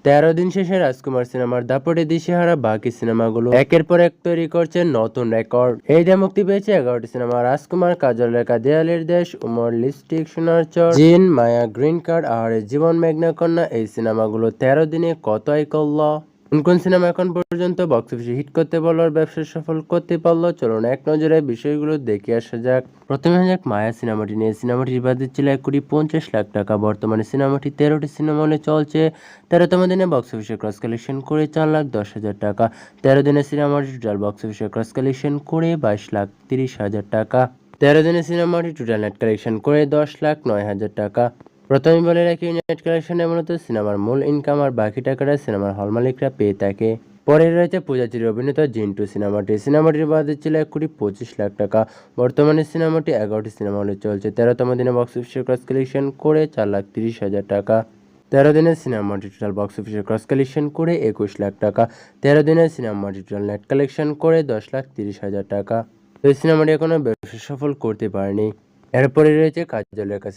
13 দিন শেষে রাজকুমার সিনেমার দাপটে দিশেহারা বাকি সিনেমাগুলো একের পর এক তৈরি করছে নতুন রেকর্ড। এই দিয়ে মুক্তি পেয়েছে 11টি সিনেমা। রাজকুমার, কাজল রেখা, দেয়ালের দেশ, উমর, লিপস্টিক, সোনার চর, জিন, মায়া, গ্রিন কার্ড, আহারে জীবন, মেঘনা কন্যা এই সিনেমাগুলো 13 দিনে কত আয় করলো? কোন সিনেমা এখন পর্যন্ত বক্স অফিসে হিট করতে পারলো আর ব্যবসা সফল করতে পারলো, চলুন এক নজরে বিষয়গুলো দেখে আসা যাক। প্রথমে যাক মায়া সিনেমাটি নিয়ে। সিনেমাটির বাজেট ছিল 1,50,00,000 টাকা। বর্তমানে সিনেমাটি 13টি সিনেমা হলে চলছে। 13তম দিনে বক্স অফিসে ক্রস কালেকশন করে 4,10,000 টাকা। 13 দিনে সিনেমাটি টোটাল বক্স অফিসে ক্রস কালেকশন করে 22,30,000 টাকা। 13 দিনে সিনেমাটি টোটাল নেট কালেকশন করে 10,09,000 টাকা। প্রথমে বলে রাখি, নেট কালেকশনে মূলত সিনেমার মূল ইনকাম আর বাকি টাকাটা সিনেমার হল মালিকরা পেয়ে থাকে। পরে রয়েছে পূজাচির অভিনীত জিন্টু সিনেমাটির বাজেট ছিল 1,25,00,000 টাকা। বর্তমানে সিনেমাটি 11টি সিনেমা হলে চলছে। 13তম দিনে বক্স অফিসে ক্রস কালেকশন করে 4,30,000 টাকা। 13 দিনের সিনেমাটি টোটাল বক্স অফিসে ক্রস কালেকশন করে 21,00,000 টাকা। 13 দিনের সিনেমাটি টোটাল নেট কালেকশন করে 10,30,000 টাকা। এই সিনেমাটি এখনো ব্যবসা সফল করতে পারেনি। এরপরে রয়েছে কাজল রেখা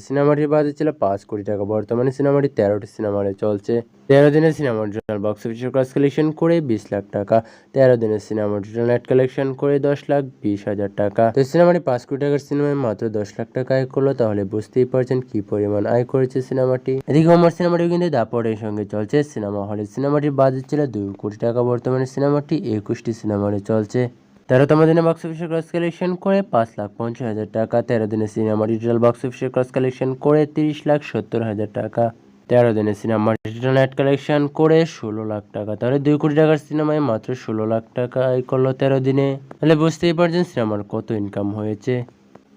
সিনেমাটির বাজেট ছিল 5 কোটি টাকা। বর্তমানে সিনেমাটি 13টি সিনেমা হলে চলছে। 13 দিনের সিনেমার টোটাল বক্স অফিসে ক্রস কালেকশন করে 20,00,000 টাকা। 13 দিনের সিনেমার টোটাল নেট কালেকশন করে 10,20,000 টাকা। তো সিনেমাটি 5 কোটি টাকার সিনেমায় মাত্র 10,00,000 টাকা আয় করলো, তাহলে বুঝতেই পারছেন কি পরিমাণ আয় করেছে সিনেমাটি। এদিকে অমর সিনেমাটি কিন্তু দাপটের সঙ্গে চলছে সিনেমা হলে। সিনেমাটির বাজেট ছিল 2 কোটি টাকা। বর্তমানে সিনেমাটি 21টি সিনেমা হলে চলছে। 13তম দিনে বক্স অফিসে ক্রস কালেকশন করে 5,50,000 টাকা। 13 দিনে সিনেমাটি টোটাল বক্স অফিসে ক্রস কালেকশন করে 30,70,000 টাকা। 13 দিনে সিনেমাটি টোটাল নেট কালেকশন করে 16,00,000 টাকা। তাহলে 2 কোটি টাকার সিনেমায় মাত্র 16,00,000 টাকা আয় করলো 13 দিনে। তাহলে বুঝতেই পারছেন সিনেমার কত ইনকাম হয়েছে।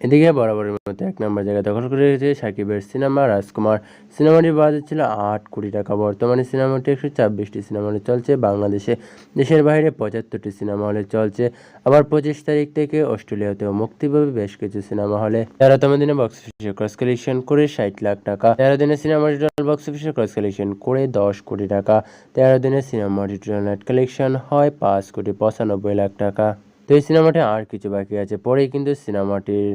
এদিকে বরাবরের মতো 1 নম্বর জায়গা দখল করে রেখেছে সাকিবের সিনেমা রাজকুমার। সিনেমাটির বাজেট ছিল 8 কোটি টাকা। বর্তমানে সিনেমাটি 126টি সিনেমা হলে চলছে বাংলাদেশে। দেশের বাইরে 75টি সিনেমা হলে চলছে। আবার 25 তারিখ থেকে অস্ট্রেলিয়াতেও মুক্তি পাবে বেশ কিছু সিনেমা হলে। 13তম দিনে বক্স অফিসে ক্রস কালেকশন করে 60,00,000 টাকা। 13 দিনে সিনেমাটি টোটাল বক্স অফিসে ক্রস কালেকশন করে 10 কোটি টাকা। 13 দিনে সিনেমাটি টোটাল নেট কালেকশন হয় 5,95,00,000 টাকা। তো এই সিনেমাটি আর কিছু বাকি আছে, পরেই কিন্তু সিনেমাটির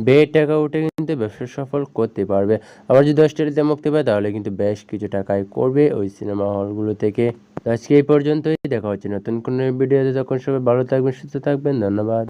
ব্যয়ের টাকা উঠে কিন্তু ব্যবসা সফল করতে পারবে। আবার যদি অস্ট্রেলিয়াতে মুক্তি পায় তাহলে কিন্তু বেশ কিছু টাকায় করবে ওই সিনেমা হলগুলো থেকে। তো আজকে এই পর্যন্তই, দেখা হচ্ছে নতুন কোনো ভিডিওতে। তখন সবাই ভালো থাকবেন, সুস্থ থাকবেন, ধন্যবাদ।